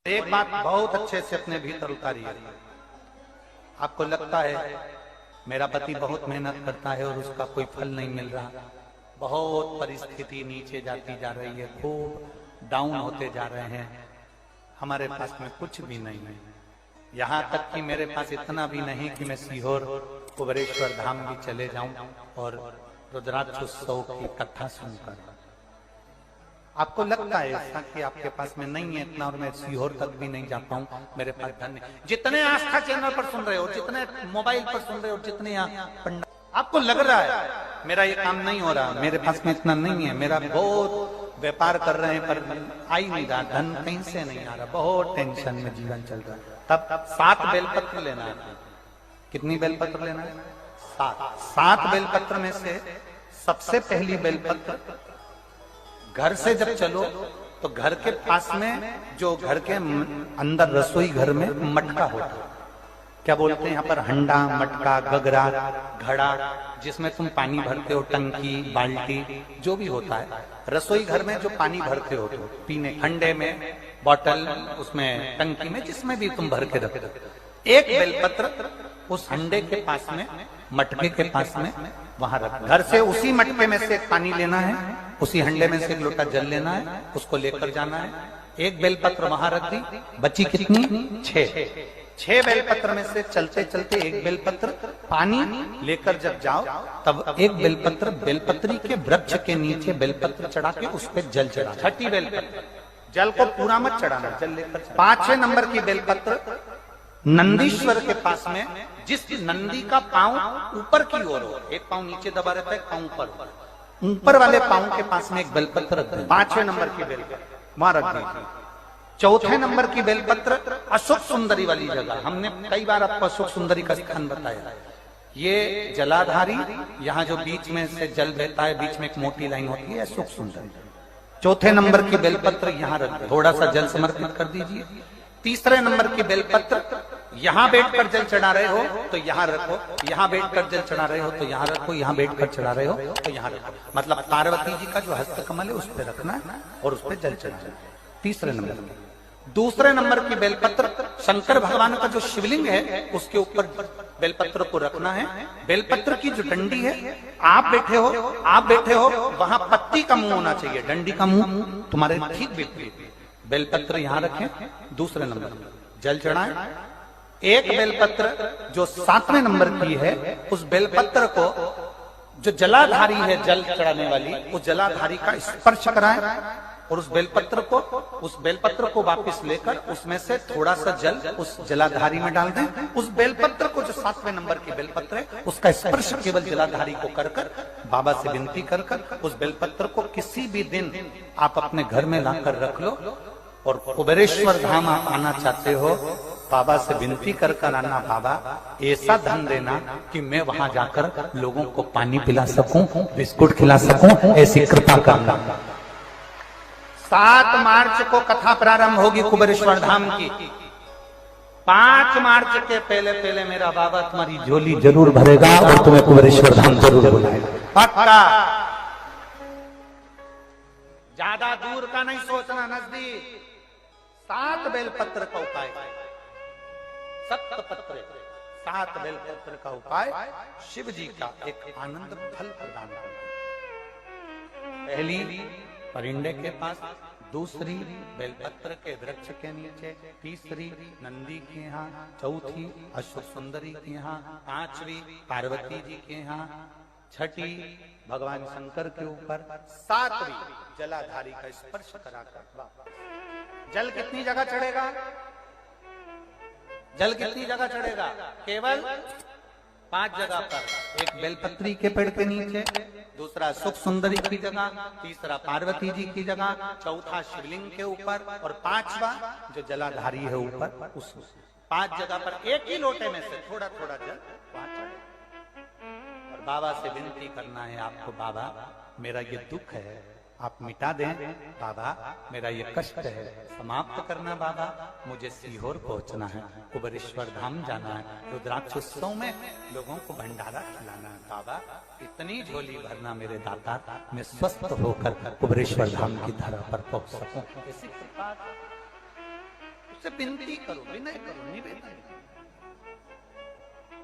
एक बात बहुत अच्छे से अपने भीतर उतारिए। आपको लगता है मेरा पति बहुत मेहनत करता है और उसका कोई फल नहीं मिल रहा, बहुत परिस्थिति नीचे जाती जा रही है, खूब डाउन होते जा रहे हैं, हमारे पास में कुछ भी नहीं है। यहाँ तक कि मेरे पास इतना भी नहीं कि मैं सीहोर कुबेरेश्वर धाम भी चले जाऊं और रुद्राक्ष उत्सव की कथा सुनकर। आपको लगता है ऐसा कि आपके पास में नहीं है इतना और मैं सीहोर तक भी नहीं जा पाऊं, मेरे पास धन नहीं। जितने आस्था चैनल पर सुन रहे हो, जितने मोबाइल पर सुन रहे हो, जितने यहाँ आपको लग रहा है मेरा ये काम नहीं हो रहा, मेरे पास में इतना नहीं है, मेरा बहुत व्यापार कर रहे हैं पर आ ही नहीं रहा, धन कहीं से नहीं आ रहा, बहुत टेंशन में जीवन चल रहा है। तब 7 बेलपत्र लेना है। कितनी बेलपत्र लेना है? 7 बेलपत्र में से सबसे पहली बेलपत्र, घर से जब चलो तो घर के पास में जो घर के अंदर रसोई घर में मटका होता है, क्या बोलते हैं यहाँ पर, हंडा, मटका, गगरा, घड़ा, जिसमें तुम पानी भरते हो, टंकी, बाल्टी, जो भी होता है रसोई घर में जो पानी भरते हो तो पीने, हंडे में, बॉटल, उसमें टंकी में, जिसमें भी तुम भर के रखते हो, एक बेलपत्र उस हंडे के पास में, मटके के पास में वहां रख। घर से उसी मटके में से पानी लेना है, उसी हंडे में से एक लोटा जल लेना है, उसको लेकर जाना है। एक बेलपत्र वहां रख दी, बची कितनी? 6 बेलपत्र में से चलते चलते एक बेलपत्र पानी लेकर जब जाओ तब एक बेलपत्र बेलपत्री के वृक्ष के नीचे बेलपत्र चढ़ा के उस पर जल चढ़ा। 6ठी बेलपत्र, जल को पूरा मत चढ़ाना, जल लेकर। 5वें नंबर की बेलपत्र नंदीश्वर के पास में, जिस नंदी का पांव ऊपर की ओर हो, एक पांव नीचे दबा रहता है, पांव ऊपर वाले पांव के पास में एक बेलपत्र रख दे। 5वें नंबर की बेलपत्र वहां रख दी। 4थे नंबर की बेलपत्र अशोक सुंदरी वाली जगह, हमने कई बार आपको अशोक सुंदरी का स्थान बताया। ये जलाधारी, यहाँ जो बीच में से जल बहता है, बीच में एक मोटी लाइन होती है, अशोक सुंदरी। 4थे नंबर की बेलपत्र यहाँ रख, थोड़ा सा जल समर्पित कर दीजिए। 3रे नंबर की बेलपत्र, यहाँ बैठकर जल चढ़ा रहे हो तो यहाँ रखो, यहाँ बैठकर जल चढ़ा रहे हो तो यहाँ रखो, यहाँ बैठकर चढ़ा रहे हो तो यहाँ रखो, मतलब पार्वती जी का जो हस्त कमल है उस पर रखना है और उस पर जल चढ़ाना। 3रे नंबर। 2रे नंबर की बेलपत्र शंकर भगवान का जो शिवलिंग है उसके ऊपर बेलपत्र को रखना है। बेलपत्र की जो डंडी है, आप बैठे हो वहां पत्ती का मुंह होना चाहिए, डंडी का मुंह तुम्हारे ठीक विपरीत। बेलपत्र यहाँ रखें। 2रे नंबर जल चढ़ाएं। एक बेलपत्र जो 7वें नंबर की है, उस बेलपत्र को जो जलाधारी है जल चढ़ाने वाली, उस जलाधारी का स्पर्श कराएं और उस बेलपत्र को वापस लेकर उसमें से थोड़ा सा जल उस जलाधारी में डाल दें। उस बेलपत्र को जो 7वें नंबर की बेलपत्र है उसका स्पर्श केवल जलाधारी को कर बाबा से विनती कर उस बेलपत्र को किसी भी दिन आप अपने घर में लाकर रख लो और कुबेरेश्वर धाम आप आना चाहते हो, बाबा से विनती कर आना, बाबा ऐसा धन देना कि मैं वहां जाकर लोगों को पानी पिला सकूं, बिस्कुट खिला सकूं, ऐसी कृपा करना। 7 मार्च को कथा प्रारंभ होगी कुबेरेश्वर धाम की। 5 मार्च के पहले मेरा बाबा तुम्हारी झोली जरूर भरेगा और तुम्हें कुबेरेश्वर धाम जरूर बुलाएगा, पक्का। ज्यादा दूर का नहीं सोचना, नजदीक। 7 बेलपत्र का उपाय, 7 बेलपत्र का उपाय शिव जी का एक आनंद फल प्रदान करना। पहली परिंडे के पास, 2री बेलपत्र के वृक्ष के नीचे, 3री नंदी के यहाँ, 4थी अशोक सुंदरी के यहाँ, 5वीं पार्वती जी के यहाँ, 6ठी भगवान शंकर के ऊपर, 7वीं जलाधारी का स्पर्श कराकर। जल कितनी जगह चढ़ेगा? जल कितनी जगह चढ़ेगा? केवल 5 जगह पर। एक बेलपत्री के पेड़ के नीचे, 2रा सुख सुंदरी की जगह, 3रा पार्वती जी की जगह, 4था शिवलिंग के ऊपर और 5वां जो जलाधारी है ऊपर, उस 5 जगह पर एक ही लोटे में से थोड़ा थोड़ा जल और बाबा से विनती करना है आपको, बाबा मेरा ये दुख है आप मिटा दें, बाबा मेरा ये कष्ट है समाप्त करना, बाबा मुझे सीहोर पहुंचना है, कुबेरेश्वर धाम जाना है, रुद्राक्ष उत्सव में लोगों को भंडारा खिलाना है, बाबा इतनी झोली भरना मेरे दाता, मैं स्वस्थ होकर कुबेरेश्वर धाम की धरा पर पहुंच सकूं। उससे विनती करो, विनय करो, निवेदन,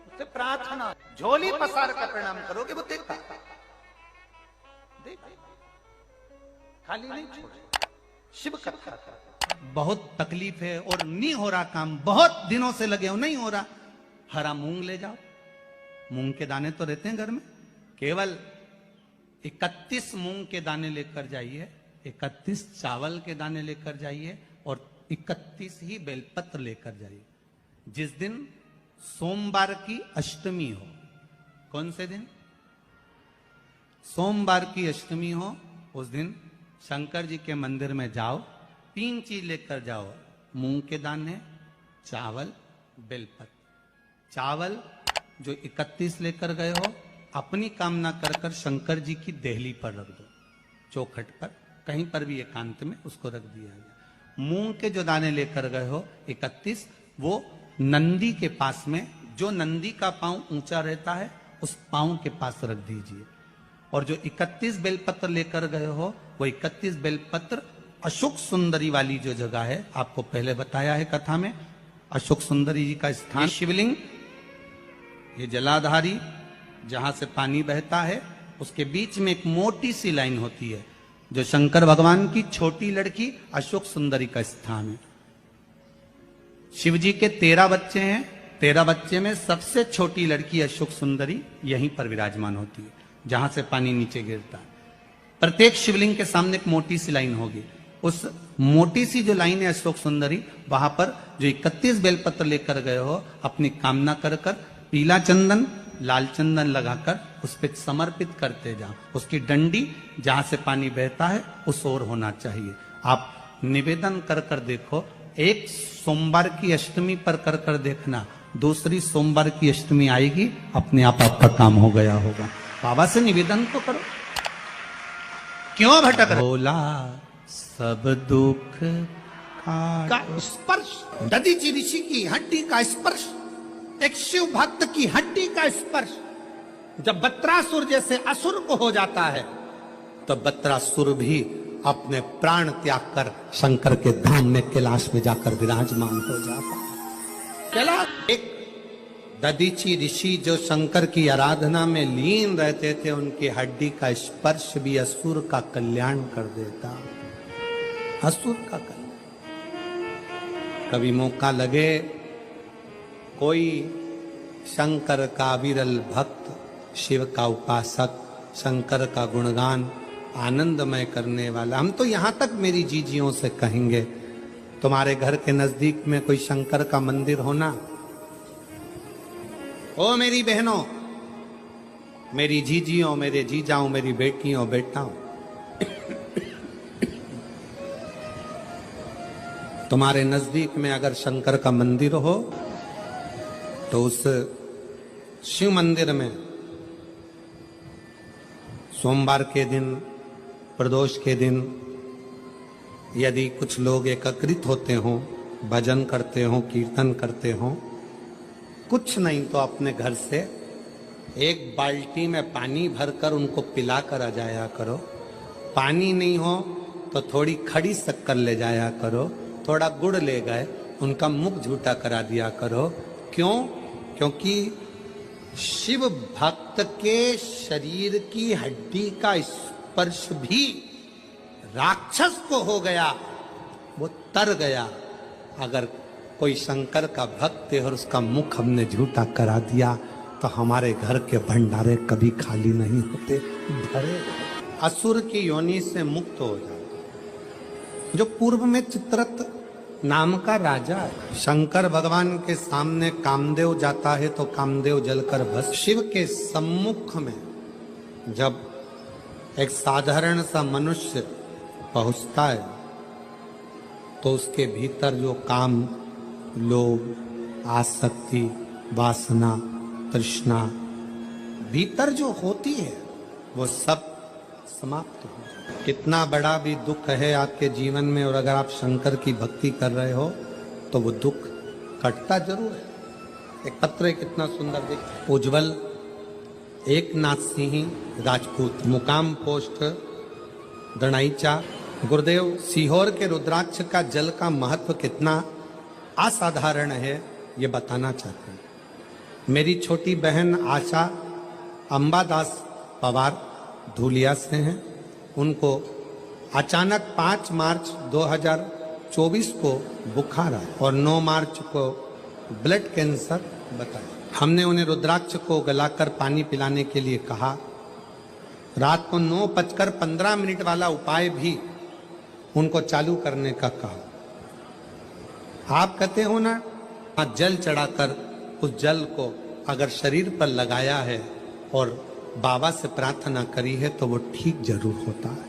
उससे प्रार्थना, झोली पसार कर प्रणाम करोगे वो देखता, खाली नहीं छोड़े। शिव कथा बहुत तकलीफ है और नहीं हो रहा काम, बहुत दिनों से लगे हो, नहीं हो रहा, हरा मूंग ले जाओ। मूंग के दाने तो रहते हैं घर में, केवल 31 मूंग के दाने लेकर जाइए, 31 चावल के दाने लेकर जाइए और 31 ही बेलपत्र लेकर जाइए। जिस दिन सोमवार की अष्टमी हो, कौन से दिन? सोमवार की अष्टमी हो, उस दिन शंकर जी के मंदिर में जाओ, 3 चीज लेकर जाओ, मूंग के दाने, चावल, बेलपत्र। चावल जो 31 लेकर गए हो, अपनी कामना कर कर शंकर जी की देहली पर रख दो, चौखट पर, कहीं पर भी एकांत में उसको रख दिया गया। मूंग के जो दाने लेकर गए हो 31, वो नंदी के पास में, जो नंदी का पांव ऊंचा रहता है उस पांव के पास रख दीजिए। और जो 31 बेलपत्र लेकर गए हो, वो 31 बेलपत्र अशोक सुंदरी वाली जो जगह है, आपको पहले बताया है कथा में, अशोक सुंदरी जी का स्थान, शिवलिंग, ये जलाधारी जहां से पानी बहता है, उसके बीच में एक मोटी सी लाइन होती है, जो शंकर भगवान की छोटी लड़की अशोक सुंदरी का स्थान है। शिव जी के 13 बच्चे हैं, 13 बच्चे में सबसे छोटी लड़की अशोक सुंदरी यहीं पर विराजमान होती है, जहां से पानी नीचे गिरता है। प्रत्येक शिवलिंग के सामने एक मोटी सी लाइन होगी, उस मोटी सी जो लाइन है अशोक सुंदरी, वहां पर जो 31 बेलपत्र लेकर गए हो, अपनी कामना कर कर पीला चंदन, लाल चंदन लगाकर उस पर समर्पित करते जाओ। उसकी डंडी जहां से पानी बहता है उस ओर होना चाहिए। आप निवेदन कर कर देखो, एक सोमवार की अष्टमी पर कर कर देखना, दूसरी सोमवार की अष्टमी आएगी, अपने आप आपका काम हो गया होगा। बाबा से निवेदन तो करो, क्यों भटक रहे? बोला सब दुख का स्पर्श, दधीचि ऋषि की हड्डी का स्पर्श, एक शिव भक्त की हड्डी का स्पर्श जब बत्रासुर जैसे असुर को हो जाता है, तो बत्रासुर भी अपने प्राण त्याग कर शंकर के धाम में कैलाश में जाकर विराजमान हो जाता है। कैलाश, एक दधीचि ऋषि जो शंकर की आराधना में लीन रहते थे, उनकी हड्डी का स्पर्श भी असुर का कल्याण कर देता, असुर का कल्याण। कभी मौका लगे, कोई शंकर का विरल भक्त, शिव का उपासक, शंकर का गुणगान आनंदमय करने वाला, हम तो यहां तक मेरी जीजियों से कहेंगे, तुम्हारे घर के नजदीक में कोई शंकर का मंदिर होना, ओ मेरी बहनों, मेरी जीजियों, मेरे जीजाओं, मेरी बेटियों, बेटाओं, तुम्हारे नजदीक में अगर शंकर का मंदिर हो, तो उस शिव मंदिर में सोमवार के दिन, प्रदोष के दिन, यदि कुछ लोग एकत्रित होते हों, भजन करते हों, कीर्तन करते हों, कुछ नहीं तो अपने घर से एक बाल्टी में पानी भरकर उनको पिला कर आ जाया करो। पानी नहीं हो तो थोड़ी खड़ी शक्कर ले जाया करो, थोड़ा गुड़ ले गए, उनका मुख झूठा करा दिया करो। क्यों? क्योंकि शिव भक्त के शरीर की हड्डी का स्पर्श भी राक्षस को हो गया, वो तर गया। अगर कोई शंकर का भक्त है और उसका मुख हमने झूठा करा दिया, तो हमारे घर के भंडारे कभी खाली नहीं होते, भरे। असुर की योनि से मुक्त हो जाता। जो पूर्व में चित्ररथ नाम का राजा है, शंकर भगवान के सामने कामदेव जाता है तो कामदेव जलकर भस्म। शिव के सम्मुख में जब एक साधारण सा मनुष्य पहुंचता है, तो उसके भीतर जो काम, लोभ, आसक्ति, वासना, तृष्णा भीतर जो होती है, वो सब समाप्त हो जाए। कितना बड़ा भी दुख है आपके जीवन में, और अगर आप शंकर की भक्ति कर रहे हो तो वो दुख कटता जरूर है। एक पत्र है, कितना सुंदर देख, उज्जवल एकनाथ सिंह राजपूत, मुकाम पोस्ट दणाईचा। गुरुदेव, सीहोर के रुद्राक्ष का जल का महत्व कितना असाधारण है, ये बताना चाहते हैं। मेरी छोटी बहन आशा अंबादास पवार धूलिया से हैं। उनको अचानक 5 मार्च 2024 को बुखार आया और 9 मार्च को ब्लड कैंसर बताया। हमने उन्हें रुद्राक्ष को गलाकर पानी पिलाने के लिए कहा। रात को 9:15 वाला उपाय भी उनको चालू करने का कहा। आप कहते हो ना, जल चढ़ाकर उस जल को अगर शरीर पर लगाया है और बाबा से प्रार्थना करी है तो वो ठीक जरूर होता है।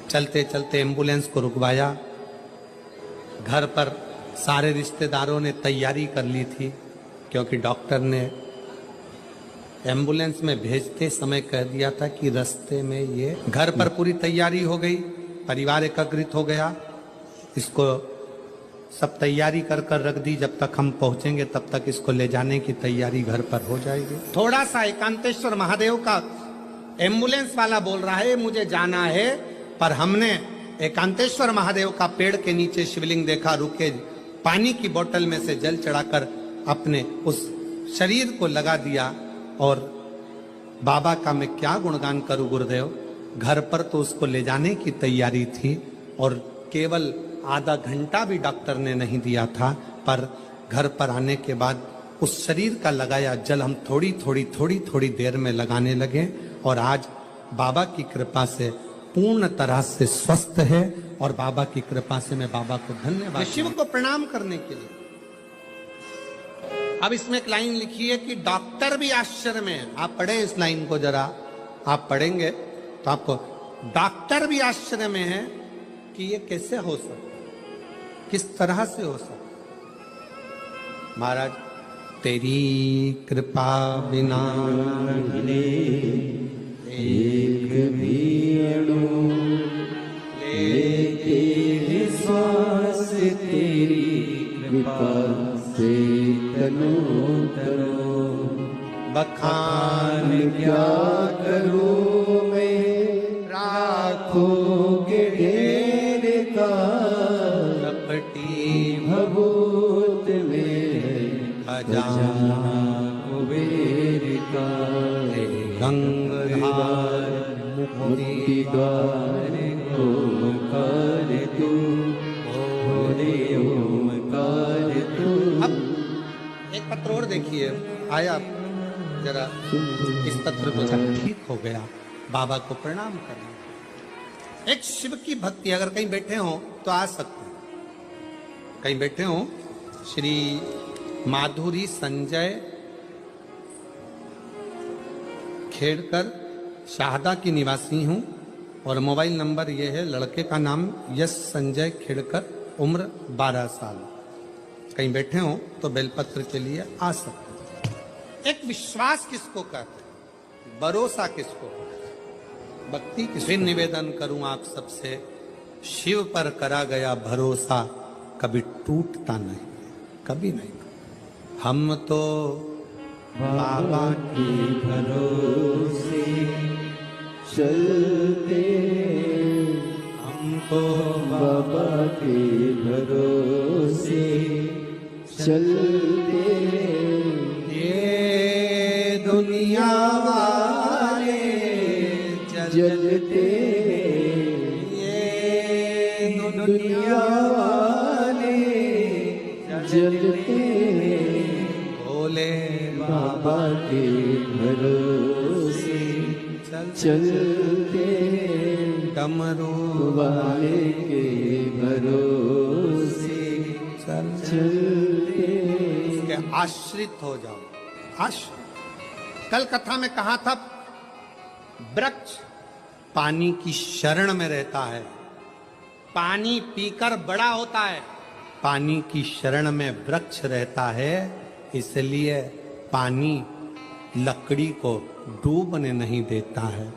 चलते चलते एम्बुलेंस को रुकवाया। घर पर सारे रिश्तेदारों ने तैयारी कर ली थी, क्योंकि डॉक्टर ने एम्बुलेंस में भेजते समय कह दिया था कि रास्ते में ये। घर पर पूरी तैयारी हो गई, परिवार एकत्रित हो गया। इसको सब तैयारी कर कर रख दी। जब तक हम पहुंचेंगे तब तक इसको ले जाने की तैयारी घर पर हो जाएगी। थोड़ा सा एकांतेश्वर महादेव का एम्बुलेंस वाला बोल रहा है मुझे जाना है, पर हमने एकांतेश्वर महादेव का पेड़ के नीचे शिवलिंग देखा, रुके, पानी की बोतल में से जल चढ़ाकर अपने उस शरीर को लगा दिया। और बाबा का मैं क्या गुणगान करूं गुरुदेव। घर पर तो उसको ले जाने की तैयारी थी और केवल आधा घंटा भी डॉक्टर ने नहीं दिया था, पर घर पर आने के बाद उस शरीर का लगाया जल हम थोड़ी थोड़ी देर में लगाने लगे। और आज बाबा की कृपा से पूर्ण तरह से स्वस्थ है। और बाबा की कृपा से मैं बाबा को धन्यवाद, शिव को प्रणाम करने के लिए। अब इसमें एक लाइन लिखी है कि डॉक्टर भी आश्चर्य में है। आप पढ़े इस लाइन को जरा, आप पढ़ेंगे तो आपको, डॉक्टर भी आश्चर्य में है कि ये कैसे हो सकता, किस तरह से हो सकता। महाराज तेरी कृपा बिना एक भी अणु लेके श्वास तेरी कृपा से तनो तनो बखान क्या करूं मैं राखोगे ढेर का लपटी भभूत में खजाना कुबेर का गंगाधार मुक्ति द्वार ओंकार तू भोले ओंकार तू। अब एक पत्र और देखिए आया, जरा इस पत्र को ठीक हो गया। बाबा को प्रणाम करना। एक शिव की भक्ति, अगर कहीं बैठे हो तो आ सकते हैं। कहीं बैठे हो, श्री माधुरी संजय खेड़कर शाहदा की निवासी हूं और मोबाइल नंबर यह है, लड़के का नाम यश संजय खेड़कर, उम्र 12 साल। कहीं बैठे हो तो बेलपत्र के लिए आ सकते हैं। एक विश्वास किसको कहते हैं, भरोसा किसको कहते हैं, भक्ति किसको। निवेदन करूं आप सबसे, शिव पर करा गया भरोसा कभी टूटता नहीं, कभी नहीं। हम तो बाबा के भरोसे चलते, हम तो बाबा के भरोसे चलते, ये दुनिया वाले जलते, ये दुनिया वाले जलते, भोले बाबा के भरोसे चलते, डमरू वाले के भरोसे चलते, उसके आश्रित हो जाओ। आश्रित। कल कथा में कहा था, वृक्ष पानी की शरण में रहता है, पानी पीकर बड़ा होता है। पानी की शरण में वृक्ष रहता है, इसलिए पानी लकड़ी को डूबने नहीं देता है।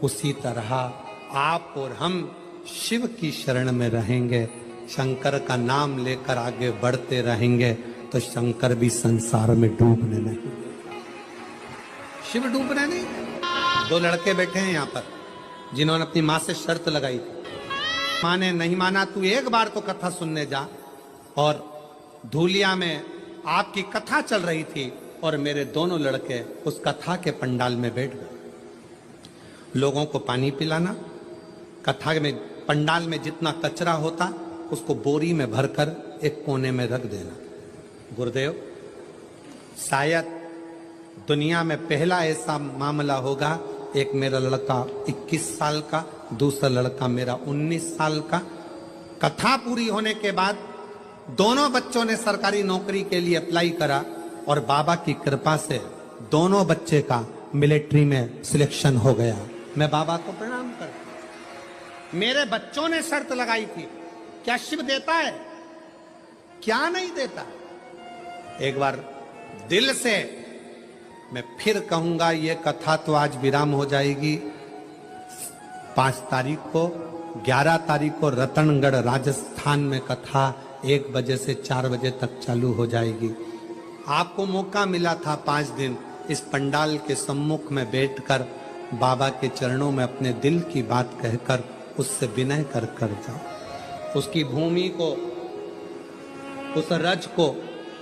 उसी तरह आप और हम शिव की शरण में रहेंगे, शंकर का नाम लेकर आगे बढ़ते रहेंगे, तो शंकर भी संसार में डूबने नहीं, शिव डूबने नहीं। 2 लड़के बैठे हैं यहाँ पर जिन्होंने अपनी माँ से शर्त लगाई थी। माँ ने नहीं माना, तू एक बार तो कथा सुनने जा। और धूलिया में आपकी कथा चल रही थी और मेरे दोनों लड़के उस कथा के पंडाल में बैठ गए। लोगों को पानी पिलाना, कथा में पंडाल में जितना कचरा होता उसको बोरी में भरकर एक कोने में रख देना। गुरुदेव, शायद दुनिया में पहला ऐसा मामला होगा, एक मेरा लड़का 21 साल का, दूसरा लड़का मेरा 19 साल का। कथा पूरी होने के बाद दोनों बच्चों ने सरकारी नौकरी के लिए अप्लाई करा और बाबा की कृपा से दोनों बच्चे का मिलिट्री में सिलेक्शन हो गया। मैं बाबा को प्रणाम करता हूं। मेरे बच्चों ने शर्त लगाई थी, क्या शिव देता है, क्या नहीं देता। एक बार दिल से मैं फिर कहूंगा, ये कथा तो आज विराम हो जाएगी। 5 तारीख को, 11 तारीख को रतनगढ़ राजस्थान में कथा 1 बजे से 4 बजे तक चालू हो जाएगी। आपको मौका मिला था 5 दिन इस पंडाल के सम्मुख में बैठकर बाबा के चरणों में अपने दिल की बात कहकर उससे विनय कर जाओ। उसकी भूमि को, उस रज को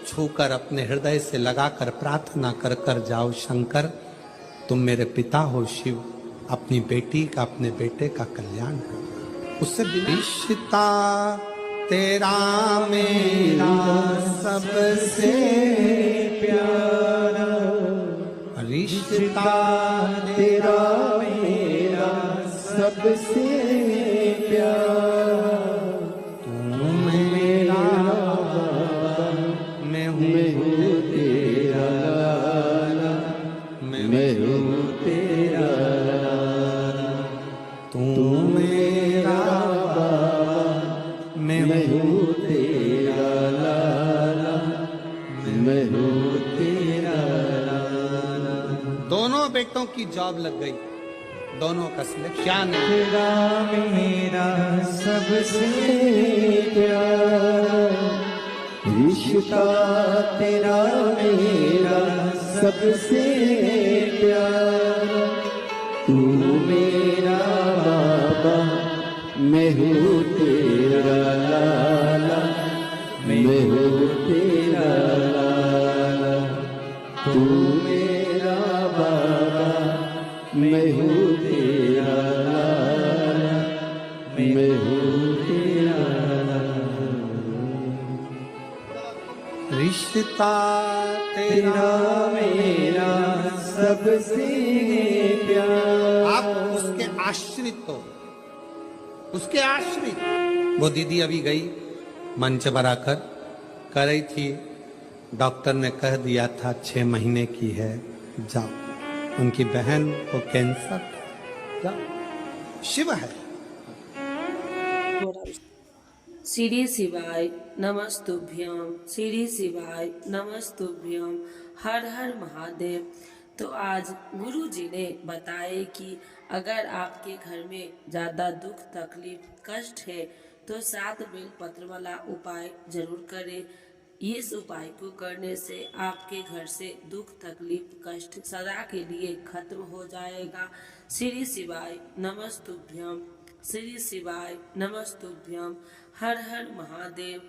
छूकर अपने हृदय से लगाकर प्रार्थना कर कर जाओ, शंकर तुम मेरे पिता हो शिव, अपनी बेटी का, अपने बेटे का कल्याण करो। उससे रिश्ता तेरा मेरा सबसे प्यारा, रिश्ता तेरा मेरा सबसे प्यारा, तू मेरा मैं हूँ तेरा, मैं हूँ तेरा, तू मेरा मैं हूँ तेरा, मैं हूँ तेरा। दोनों बेटों की जॉब लग गई, दोनों का सिलेक्शन। तेरा मेरा सबसे प्यारा, रिश्ता तेरा मेरा सबसे प्यारा, तू मेरा बाबा मैं हूँ तेरा लाला, मैं हूँ तेरा लाला, तू मेरा बाबा मैं हूँ तेरा लाला, मैं हूँ तेरा लाला। रिश्ता तेरा मेरा सबसे प्यारा। आप उसके आश्रित हो, उसके आश्रित। वो दीदी अभी गई मंच पर आकर कह रही थी, डॉक्टर ने कह दिया था 6 महीने की है, जाओ। उनकी बहन को कैंसर, जाओ, शिव है। श्री शिवाय नमस्तुभ्यम, श्री शिवाय नमस्तुभ्यम, हर हर महादेव। तो आज गुरु जी ने बताए कि अगर आपके घर में ज़्यादा दुख तकलीफ कष्ट है तो 7 बेल पत्र वाला उपाय जरूर करें। इस उपाय को करने से आपके घर से दुख तकलीफ कष्ट सदा के लिए खत्म हो जाएगा। श्री शिवाय नमस्तुभ्यम, श्री शिवाय नमस्तुभ्यम, हर हर महादेव।